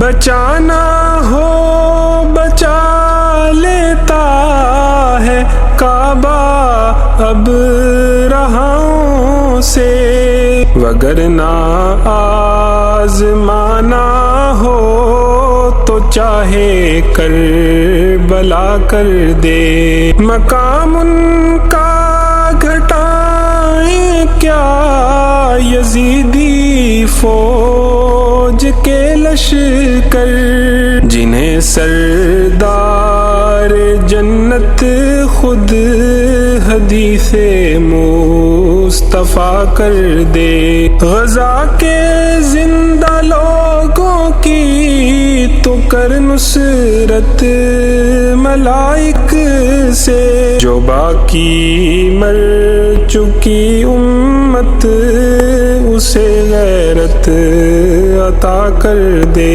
बचाना हो बचा लेता है काबा अब रहाओं से, वगरना आज़माना हो तो चाहे करबला कर दे। मकाम उनका घटाएं क्या यजीदी फौज के लश्कर, जिन्हें सरदार जन्नत खुद हदीसे मुस्तफा कर दे। गज़ा के जिंदा लोगों की तो कर नुसरत मलाइक से, जो बाकी मर चुकी उम्मत उसे गैरत अता कर दे।